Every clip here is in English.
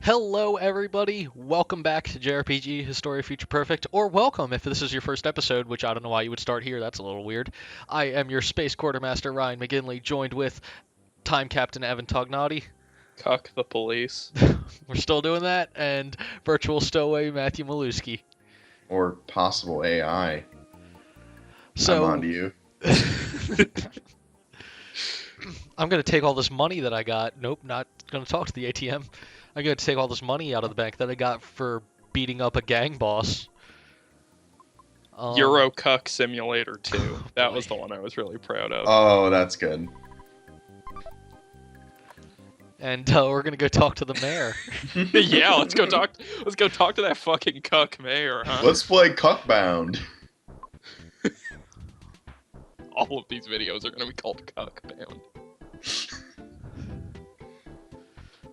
Hello, everybody. Welcome back to JRPG Historia Future Perfect, or welcome if this is your first episode, which I don't know why you would start here. That's a little weird. I am your Space Quartermaster Ryan McGinley, joined with Time Captain Evan Tognati. Cuck the police. We're still doing that, and Virtual Stowaway Matthew Maluski. Or possible AI. So, I'm on to you. I'm going to take all this money that I got. Nope, not going to talk to the ATM. I'm going to take all this money out of the bank that I got for beating up a gang boss. Euro Cuck Simulator 2. That boy. was the one I was really proud of. Oh, that's good. And we're going to go talk to the mayor. Yeah, let's go talk to that fucking cuck mayor, huh? Let's play Cuckbound. All of these videos are going to be called Cuckbound.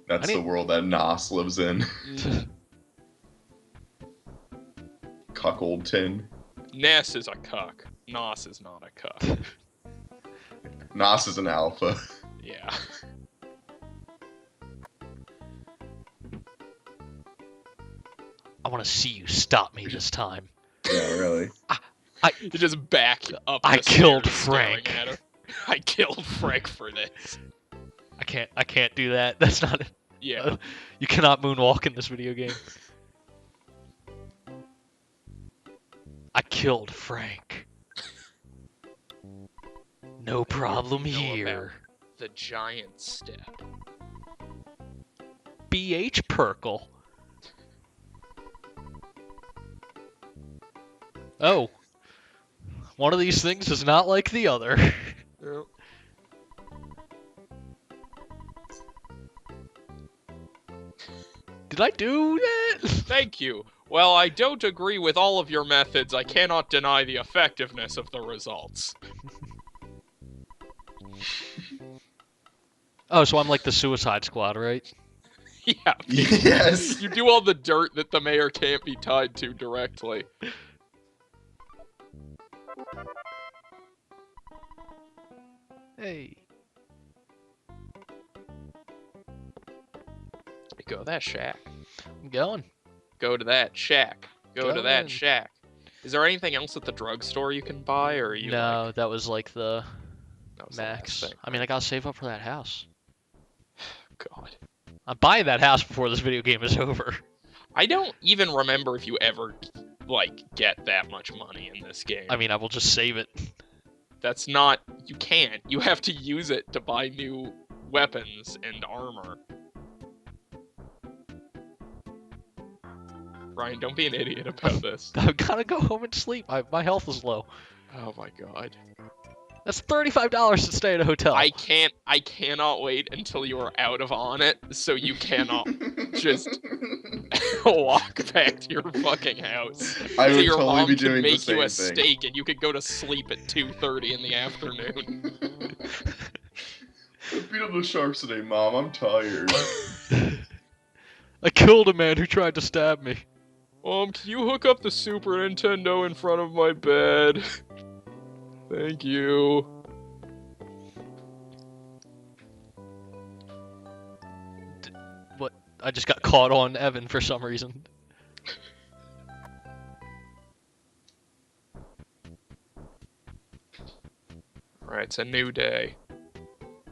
That's the world that Nos lives in. Cuckoldton. Ness is a cuck. Nos is not a cuck. Nos is an alpha. Yeah. I want to see you stop me this time. Yeah, really. You just back up. I the killed stairs staring Frank. at her. I killed Frank for this. I can't do that. That's not it. Yeah. You cannot moonwalk in this video game. I killed Frank. No problem Know here. about the giant step. BH Perkle. Oh. One of these things is not like the other. Yep. Did I do that? Thank you. While I don't agree with all of your methods, I cannot deny the effectiveness of the results. Oh, so I'm like the Suicide Squad, right? Yeah. Yes. You do all the dirt that the mayor can't be tied to directly. Hey. Go to that shack. I'm going. Go to that shack. Go to that Going. shack. Is there anything else at the drugstore you can buy, or are you No, like, that was like the that was the last max. thing? I mean, I gotta save up for that house. God. I'm buying that house before this video game is over. I don't even remember if you ever, like, get that much money in this game. I mean, I will just save it. That's not... You can't. You have to use it to buy new weapons and armor. Ryan, don't be an idiot about this. I've gotta go home and sleep. My health is low. Oh my god. That's $35 to stay at a hotel. I cannot wait until you are out of on it, so you cannot just walk back to your fucking house. I So would your totally mom be can doing the make you a same thing. steak and you could go to sleep at 2:30 in the afternoon. Beat up the sharks today, Mom. I'm tired. I killed a man who tried to stab me. Can you hook up the Super Nintendo in front of my bed? Thank you. What? I just got caught on Evan for some reason. Alright, it's a new day.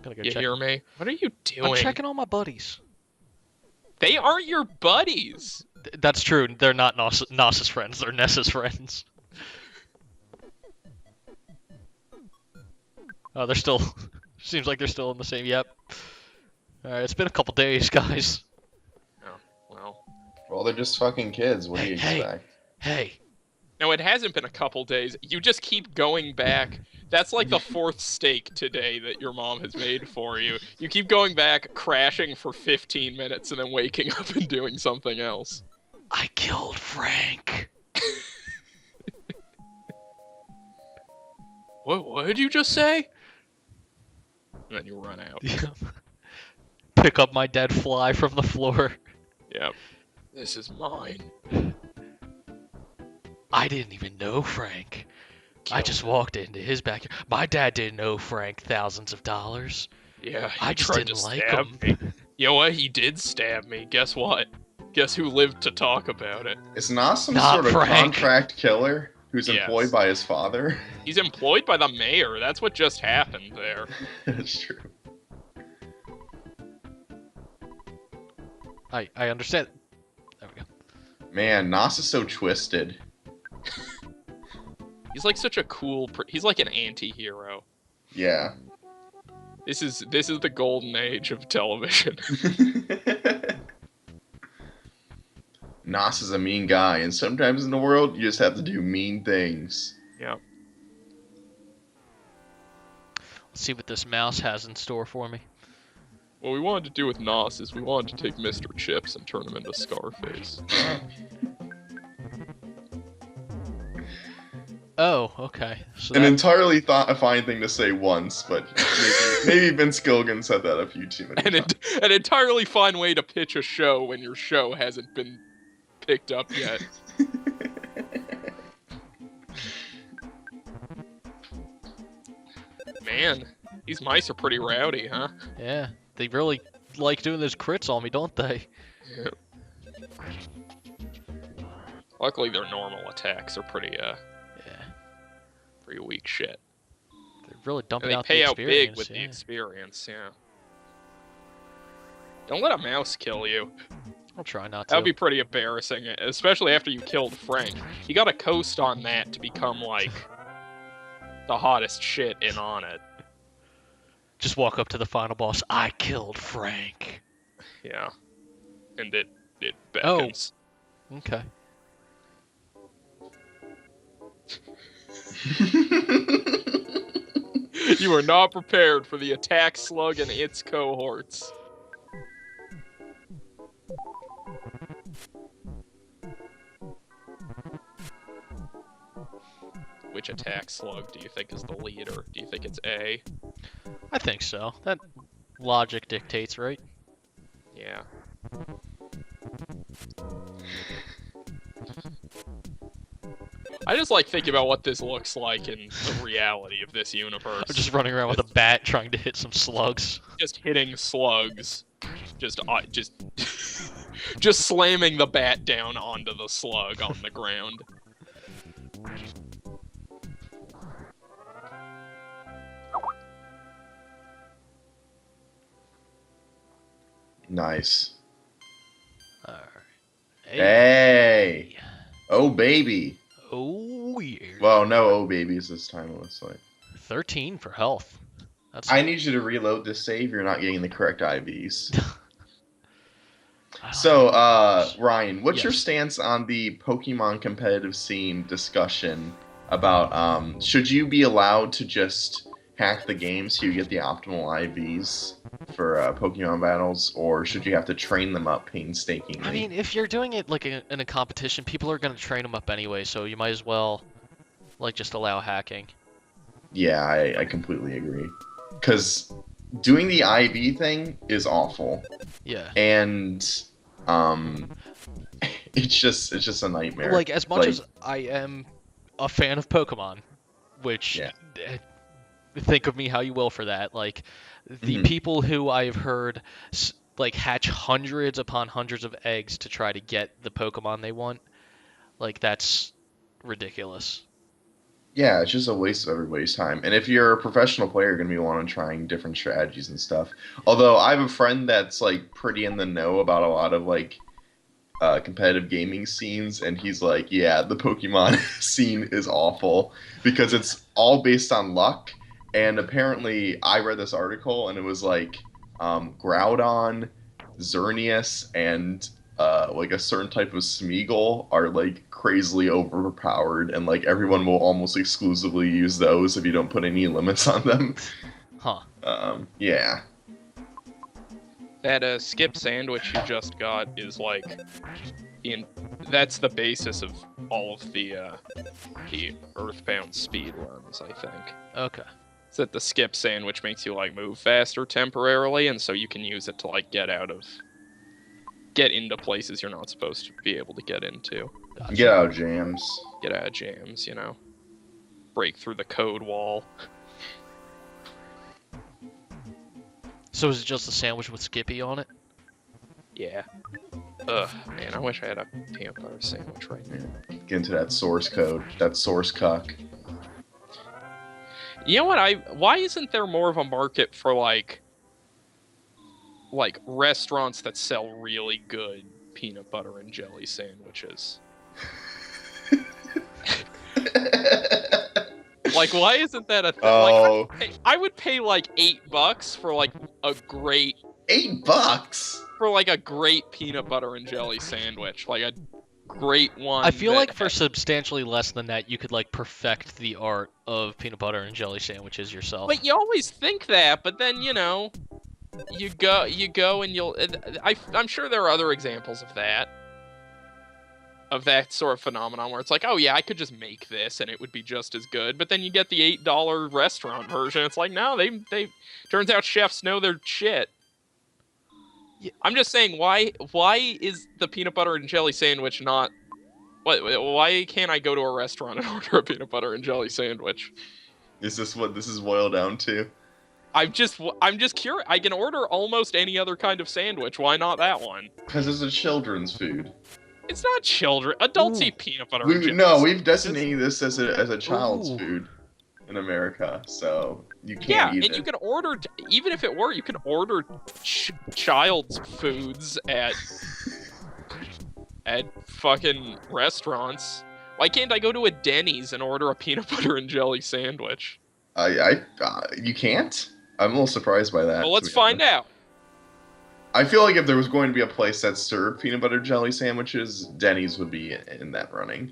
Gotta go You check. hear me? What are you doing? I'm checking on my buddies. They aren't your buddies. That's true. They're not Nos's friends. They're Nessa's friends. Oh, they're still... Seems like they're still in the same... Yep. Alright, it's been a couple days, guys. Oh, well. Well, they're just fucking kids. What do you Hey. expect? Hey. No, it hasn't been a couple days. You just keep going back. That's like the fourth steak today that your mom has made for you. You keep going back, crashing for 15 minutes, and then waking up and doing something else. I killed Frank. What did you just say? And then you run out. Pick up my dead fly from the floor. Yep. This is mine. I didn't even know Frank. I Kill just him. walked into his backyard. My dad didn't owe Frank thousands of dollars. Yeah, I he just tried didn't to like stab him. me. You know what? He did stab me. Guess what? Guess who lived to talk about it? Is Nas some Not sort of Frank. contract killer who's Yes. employed by his father? He's employed by the mayor. That's what just happened there. That's true. I understand. There we go. Man, Nas is so twisted. He's like such a cool. He's like an anti-hero. Yeah. This is the golden age of television. Nas is a mean guy, and sometimes in the world, you just have to do mean things. Yeah. Let's see what this mouse has in store for me. What we wanted to do with Nos is we wanted to take Mr. Chips and turn him into Scarface. Oh, okay. So An that, entirely a fine thing to say once, but maybe Vince Gilligan said that a few too many times. An entirely fine way to pitch a show when your show hasn't been picked up yet. Man, these mice are pretty rowdy, huh? yeah, they really like doing those crits on me, don't they? Yeah. Luckily, their normal attacks are pretty Yeah, pretty weak shit. they're really dumping They out pay the out big experience. with the Yeah. experience, yeah. Don't let a mouse kill you. I'll try not to. That would be pretty embarrassing, especially after you killed Frank. You gotta coast on that to become, like, the hottest shit in on it. Just walk up to the final boss. I killed Frank. Yeah. And it beckons. Okay. You are not prepared for the attack slug and its cohorts. Which attack slug do you think is the leader? Do you think it's A? I think so. That logic dictates, right? Yeah. I just like thinking about what this looks like in the reality of this universe. I'm just running around with a bat trying to hit some slugs. Just hitting slugs. Just just slamming the bat down onto the slug on the ground. Nice. Alright. Hey! Oh, baby. Oh, yeah. Well, no oh babies this time, it looks like. 13 for health. That's I need you to reload this save. You're not getting the correct IVs. I don't So, know. Ryan, what's your Yes. stance on the Pokemon competitive scene discussion about should you be allowed to just hack the game so you get the optimal IVs for Pokemon battles, or should you have to train them up painstakingly? I mean, if you're doing it like in a competition, people are gonna train them up anyway, so you might as well like just allow hacking. Yeah, I completely agree. Because doing the IV thing is awful, Yeah. and it's just a nightmare. Like as much as I am a fan of Pokemon, which Yeah. think of me how you will for that. Like the Mhm. people who I've heard like hatch hundreds upon hundreds of eggs to try to get the Pokemon they want, like that's ridiculous. Yeah, it's just a waste of everybody's time. And if you're a professional player, you're going to be wanting trying different strategies and stuff. Although I have a friend that's like pretty in the know about a lot of like competitive gaming scenes, and he's like, yeah, the Pokemon scene is awful because it's all based on luck. And apparently, I read this article, and it was like Groudon, Xerneas, and like a certain type of Smeagol are like crazily overpowered, and like everyone will almost exclusively use those if you don't put any limits on them. Huh. Yeah. That skip sandwich you just got is like, that's the basis of all of the Earthbound speedruns, I think. Okay. Is that the skip sandwich makes you like move faster temporarily, and so you can use it to like get into places you're not supposed to be able to get into. Gotcha. Get out of jams. Get out of jams, you know. Break through the code wall. So is it just a sandwich with Skippy on it? Yeah. Ugh, man, I wish I had a peanut butter sandwich right now. Get into that source code, that source cuck. You know what? Why isn't there more of a market for like restaurants that sell really good peanut butter and jelly sandwiches? Like, why isn't that a thing? Oh, Like, I would pay like $8 for like a great $8? for like a great peanut butter and jelly sandwich, like a great one. I feel that like for had- substantially less than that, you could like perfect the art of peanut butter and jelly sandwiches yourself. But you always think that, but then you go and you'll. I'm sure there are other examples of that sort of phenomenon where it's like, oh yeah, I could just make this and it would be just as good. But then you get the $8 restaurant version. It's like, no, they turns out chefs know their shit. Yeah. I'm just saying, why is the peanut butter and jelly sandwich not? Why can't I go to a restaurant and order a peanut butter and jelly sandwich? Is this what this is boiled down to? I'm just curious. I can order almost any other kind of sandwich. Why not that one? Because it's a children's food. It's not children. Adults Ooh. eat peanut butter and jelly. No, we've designated this as a child's Ooh. food in America, so you can't Yeah, eat and it. you can order, even if it were, you can order child's foods at fucking restaurants. Why can't I go to a Denny's and order a peanut butter and jelly sandwich? You can't? I'm a little surprised by that. Well, let's find out. I feel like if there was going to be a place that served peanut butter jelly sandwiches, Denny's would be in that running.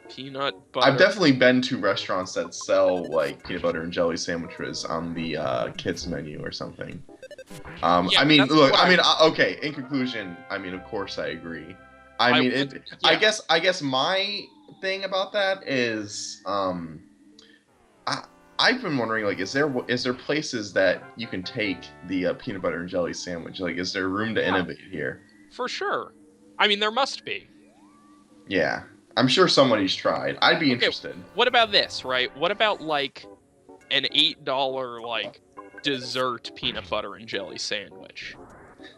Peanut butter. I've definitely been to restaurants that sell like peanut butter and jelly sandwiches on the kids menu or something. Yeah, I mean, that's look, what I mean, okay. In conclusion, I mean, of course, I agree. I mean, yeah. I guess my thing about that is, I've been wondering, like, is there places that you can take the peanut butter and jelly sandwich? Like, is there room to innovate here? For sure. I mean, there must be. Yeah, I'm sure somebody's tried. I'd be interested. What about this, right? What about, like, an $8, like, dessert peanut butter and jelly sandwich?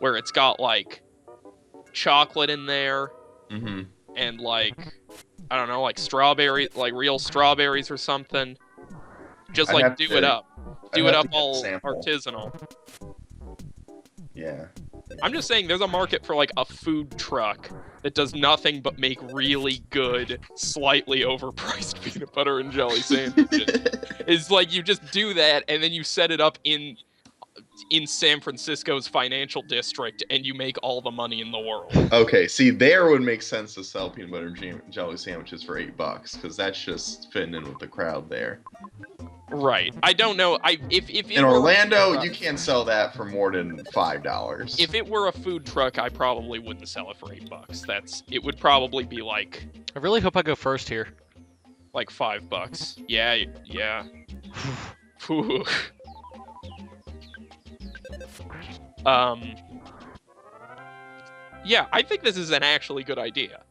Where it's got, like, chocolate in there, Mm-hmm. and, like, I don't know, like, strawberry, like, real strawberries or something. Just, I'd like, have do to- it up. I'd Do it have up to get all the sample. artisanal. Yeah. I'm just saying there's a market for, like, a food truck that does nothing but make really good, slightly overpriced peanut butter and jelly sandwiches. It's like you just do that, and then you set it up in San Francisco's financial district, and you make all the money in the world. Okay, see, there would make sense to sell peanut butter and jelly sandwiches for $8, because that's just fitting in with the crowd there. Right. I don't know. If it In were a Orlando, food you truck- can't sell that for more than $5. If it were a food truck, I probably wouldn't sell it for $8. It would probably be like I really hope I go first here. $5. Yeah. Phew. Yeah, I think this is an actually good idea.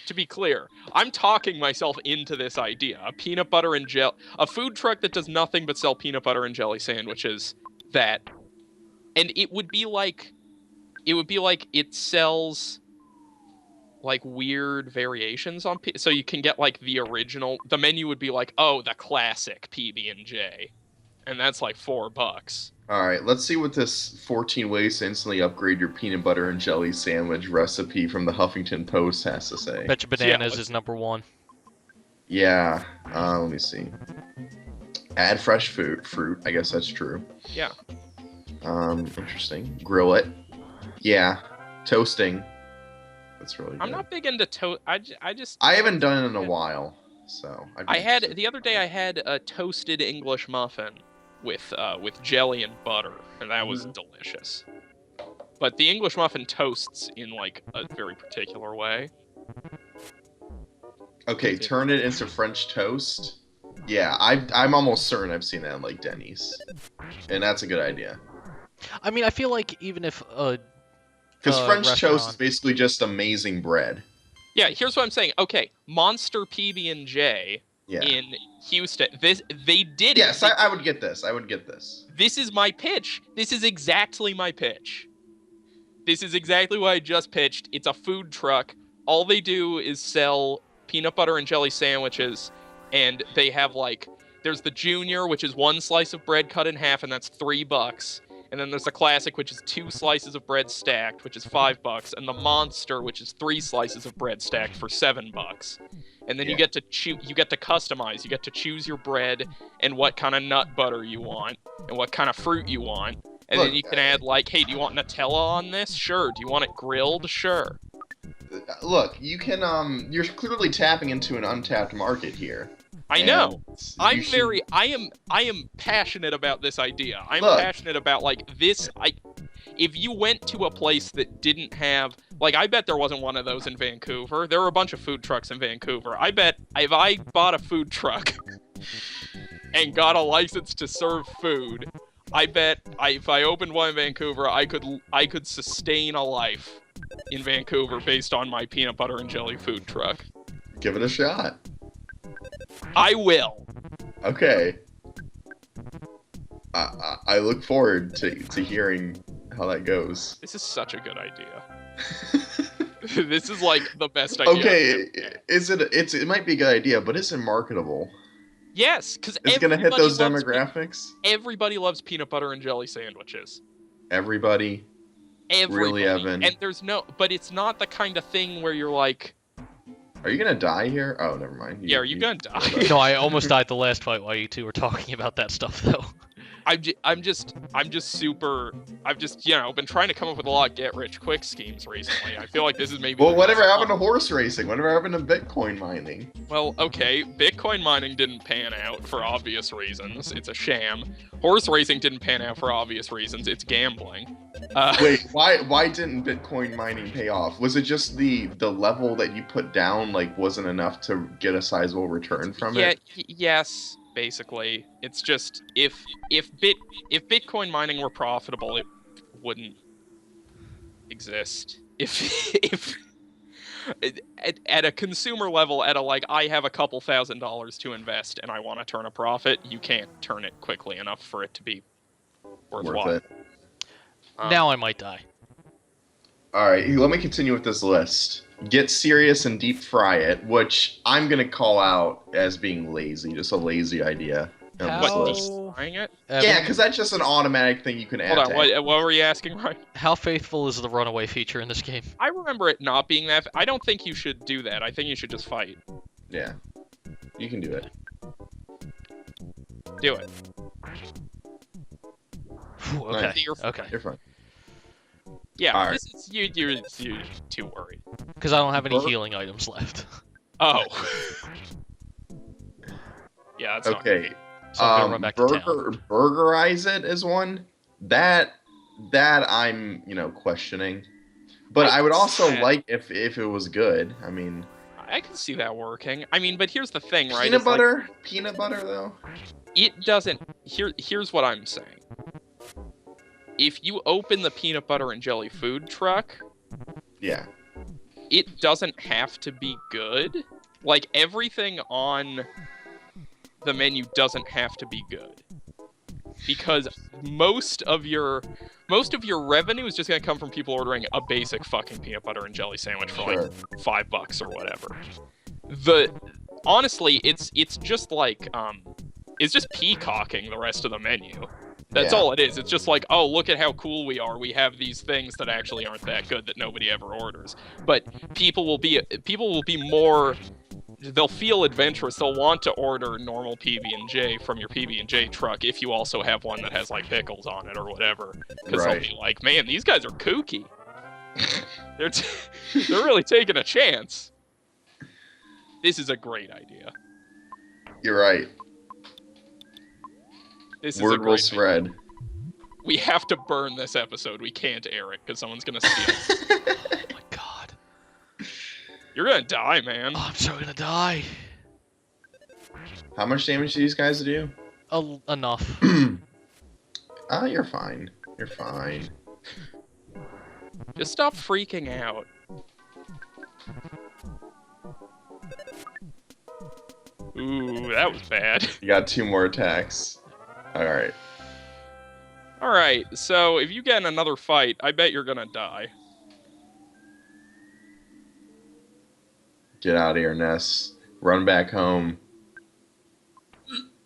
To be clear, I'm talking myself into this idea. A food truck that does nothing but sell peanut butter and jelly sandwiches and it would be like it sells like weird variations on so you can get like the menu would be like, oh, the classic PB&J, and that's like $4. Alright, let's see what this 14 ways to instantly upgrade your peanut butter and jelly sandwich recipe from the Huffington Post has to say. Bet you bananas is number one. Yeah, let me see. Add fresh fruit, I guess that's true. Yeah. Interesting. Grill it. Yeah. Toasting. That's really good. I'm not big into toast. I haven't done it in a while, so the other day I had a toasted English muffin with jelly and butter, and that was delicious. But the English muffin toasts in like a very particular way. Okay, turn it into French toast. Yeah, I'm almost certain I've seen that in like Denny's, and that's a good idea. I mean, I feel like even if Because French toast is restaurant. basically just amazing bread. Yeah, here's what I'm saying. Okay, Monster PB&J Yeah. in Houston. They did Yes, it. I would get this. I would get this. This is my pitch. This is exactly my pitch. This is exactly what I just pitched. It's a food truck. All they do is sell peanut butter and jelly sandwiches, and they have like, there's the junior, which is 1 slice of bread cut in half, and that's $3. And then there's the classic, which is 2 slices of bread stacked, which is $5, and the monster, which is 3 slices of bread stacked for $7. And then you get to customize. You get to choose your bread and what kind of nut butter you want and what kind of fruit you want. And then you can add like, hey, do you want Nutella on this? Sure. Do you want it grilled? Sure. Look, you can you're clearly tapping into an untapped market here. I know. I am passionate about this idea. I'm passionate about like this. If you went to a place that didn't have, like, I bet there wasn't one of those in Vancouver. There were a bunch of food trucks in Vancouver. I bet if I bought a food truck and got a license to serve food, I bet if I opened one in Vancouver, I could sustain a life in Vancouver based on my peanut butter and jelly food truck. Give it a shot. I will. Okay. I look forward to hearing how that goes. This is such a good idea. This is like the best idea. Okay, it might be a good idea, but is it marketable? Yes, because it's gonna hit those demographics. Everybody loves peanut butter and jelly sandwiches. Everybody. Really, Evan? And but it's not the kind of thing where you're like, are you gonna die here? Oh, never mind. Are you gonna die? No, I almost died the last fight while you two were talking about that stuff, though. I'm just super. I've just been trying to come up with a lot of get rich quick schemes recently. I feel like this is maybe. Well, whatever happened to horse racing? Whatever happened to Bitcoin mining? Well, okay, Bitcoin mining didn't pan out for obvious reasons. It's a sham. Horse racing didn't pan out for obvious reasons. It's gambling. Wait, why didn't Bitcoin mining pay off? Was it just the level that you put down wasn't enough to get a sizable return from it? Yes. Basically, it's just if Bitcoin mining were profitable, it wouldn't exist. If at a consumer level, I have a couple $1,000s to invest and I want to turn a profit, you can't turn it quickly enough for it to be worthwhile. Worth it. Now I might die. All right, let me continue with this list. Get serious and deep fry it, which I'm gonna call out as being lazy, just a lazy idea. Frying it? Yeah, because that's just an automatic thing you can add. Hold on, what were you asking, Ryan? How faithful is the runaway feature in this game? I remember it not being that. I don't think you should do that. I think you should just fight. Yeah, you can do it. Do it. Okay. Nice. Okay. You're fine. Yeah, right. You're too worried. Because I don't have any healing items left. Oh. Yeah, that's okay. So I'm gonna run back to town. Burgerize it is one that I'm questioning, but I would also like if it was good. I mean, I can see that working. I mean, but here's the thing, right? Peanut butter though. It doesn't. Here's what I'm saying. If you open the peanut butter and jelly food truck, yeah, it doesn't have to be good. Like, everything on the menu doesn't have to be good. Because most of your revenue is just going to come from people ordering a basic fucking peanut butter and jelly sandwich for like $5 or whatever. Honestly, it's just like it's just peacocking the rest of the menu. That's all it is. It's just like, oh, look at how cool we are. We have these things that actually aren't that good that nobody ever orders. But people will be more. They'll feel adventurous. They'll want to order normal PB&J from your PB&J truck if you also have one that has like pickles on it or whatever. Because they'll be like, man, these guys are kooky. They're really taking a chance. This is a great idea. You're right. This is Word will spread. We have to burn this episode. We can't air it because someone's gonna steal it. Oh my god. You're gonna die, man. Oh, I'm so gonna die. How much damage do these guys do? Enough. You're fine. You're fine. Just stop freaking out. Ooh, that was bad. You got 2 more attacks. Alright. All right, so if you get in another fight, I bet you're gonna die. Get out of here, Ness. Run back home.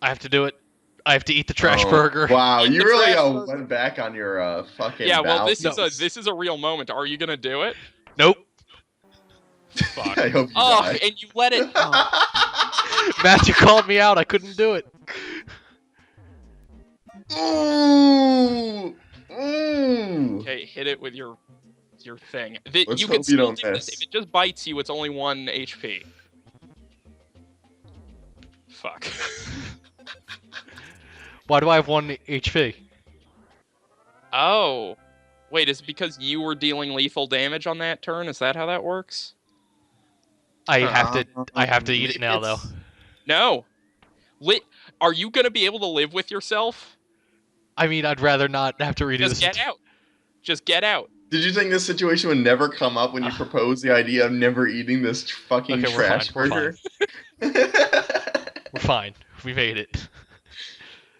I have to do it. I have to eat the trash Oh, burger. wow, Eat you the really trash burger. went back on your fucking Yeah, well, vows. this is a real moment. Are you gonna do it? Nope. Fuck. I hope you Oh, die. and you let it. Oh. Matthew called me out. I couldn't do it. Ooh! Ooh! Okay, hit it with your thing. Let's You can hope you still don't do this. miss. If it just bites you, it's only 1 HP. Fuck. Why do I have 1 HP? Oh. Wait, is it because you were dealing lethal damage on that turn? Is that how that works? I Huh. have to eat it now, though. No. Are you gonna be able to live with yourself? I mean, I'd rather not have to redo Just this. get out. Just get out. Did you think this situation would never come up when you proposed the idea of never eating this fucking Okay, trash we're burger? We're fine. We made it.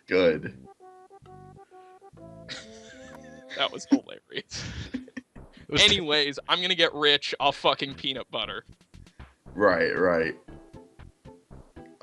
Good. That was hilarious. It was Anyways, I'm gonna get rich off fucking peanut butter. Right.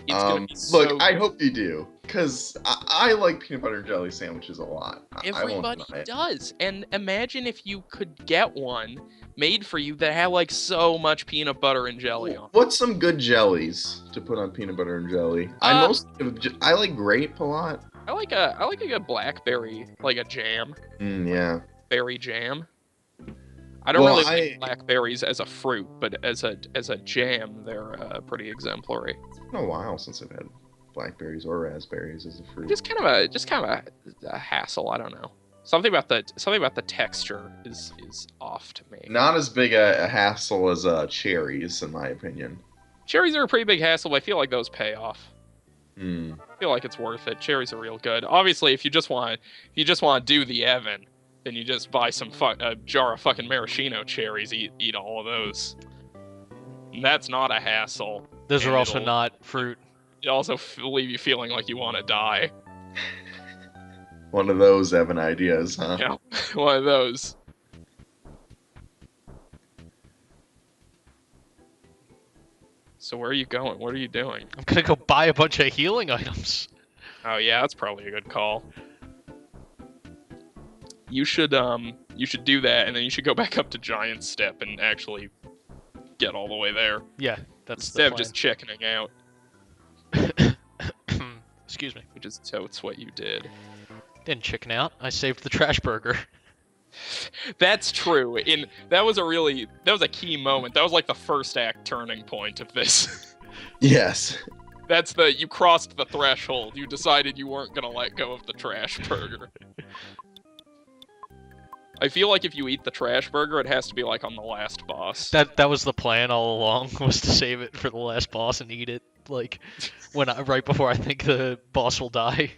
It's gonna be so Look, I good. hope you do, because I like peanut butter and jelly sandwiches a lot. I won't Everybody deny it. does. And imagine if you could get one made for you that had like so much peanut butter and jelly on it. What's some good jellies to put on peanut butter and jelly? I like grape a lot. I like a good blackberry, like a jam, Yeah. berry jam. I don't Well, really like blackberries as a fruit, but as a jam, they're pretty exemplary. It's been a while since I've had blackberries or raspberries as a fruit. Just kind of a hassle. I don't know. Something about the texture is off to me. Not as big a hassle as cherries, in my opinion. Cherries are a pretty big hassle, but I feel like those pay off. Hmm. I feel like it's worth it. Cherries are real good. Obviously, if you just want to do the Evan, then you just buy a jar of fucking maraschino cherries. Eat all of those. And that's not a hassle. Those And are also it'll- not fruit. It also leave you feeling like you want to die. One of those Evan ideas, huh? Yeah, one of those. So where are you going? What are you doing? I'm gonna go buy a bunch of healing items. Oh yeah, that's probably a good call. You should do that, and then you should go back up to Giant Step and actually get all the way there Yeah, that's instead the of just chickening out, plan. Excuse me. which is totes what you did. Didn't chicken out. I saved the trash burger. That's true. That was a key moment. That was like the first act turning point of this. Yes. That's you crossed the threshold. You decided you weren't gonna let go of the trash burger. I feel like if you eat the trash burger, it has to be like on the last boss. That was the plan all along, was to save it for the last boss and eat it like right before I think the boss will die.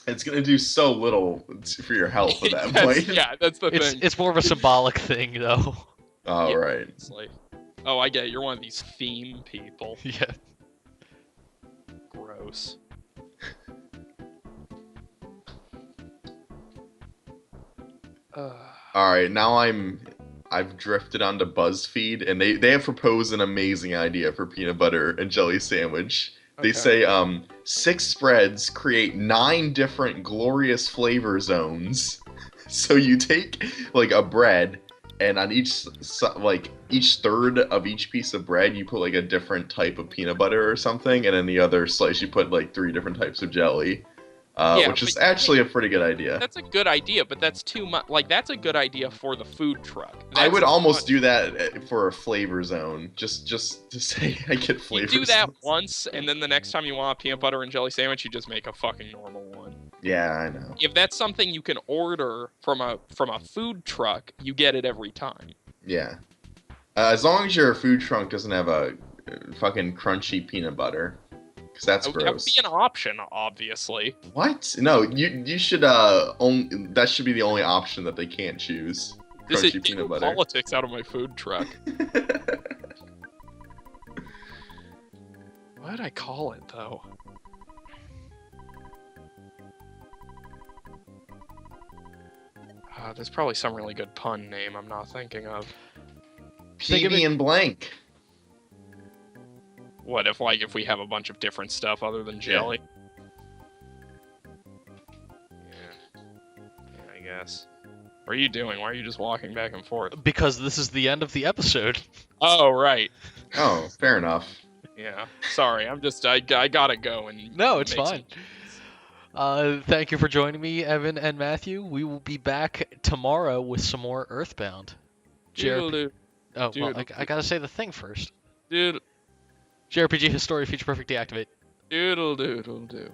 It's gonna do so little for your health at that point. Yeah, that's the thing. It's more of a symbolic thing though. Oh, Yeah. right. It's like, oh, I get it. You're one of these theme people. Yeah. Gross. All right, now I've drifted onto BuzzFeed, and they have proposed an amazing idea for peanut butter and jelly sandwich. They Okay. say 6 spreads create 9 different glorious flavor zones. So you take like a bread, and on each third of each piece of bread, you put like a different type of peanut butter or something, and in the other slice you put like 3 different types of jelly. Yeah, which is but- actually a pretty good idea. That's a good idea, but that's too much. Like, that's a good idea for the food truck. I That's would too almost much. do that for a flavor zone, just to say I get You flavor do that zones. once, and then the next time you want a peanut butter and jelly sandwich, you just make a fucking normal one. Yeah, I know. If that's something you can order from a food truck, you get it every time. Yeah. As long as your food trunk doesn't have a fucking crunchy peanut butter, because that's That would gross. be an option, obviously. What? No, you should only that should be the only option that they can't choose. This Crunchy is peanut butter. politics out of my food truck. What did I call it, though? There's probably some really good pun name I'm not thinking of. Think of it- PB&Blank. What if we have a bunch of different stuff other than jelly? Yeah, I guess. What are you doing? Why are you just walking back and forth? Because this is the end of the episode. Oh, right. Oh, fair enough. Yeah. Sorry, I gotta go and No, it's make fine. some- Thank you for joining me, Evan and Matthew. We will be back tomorrow with some more Earthbound. Doodle-doo, Oh, well, Dude. I gotta say the thing first. doodle, JRPG Historia Future Perfect deactivate. doodle, doodle, doo.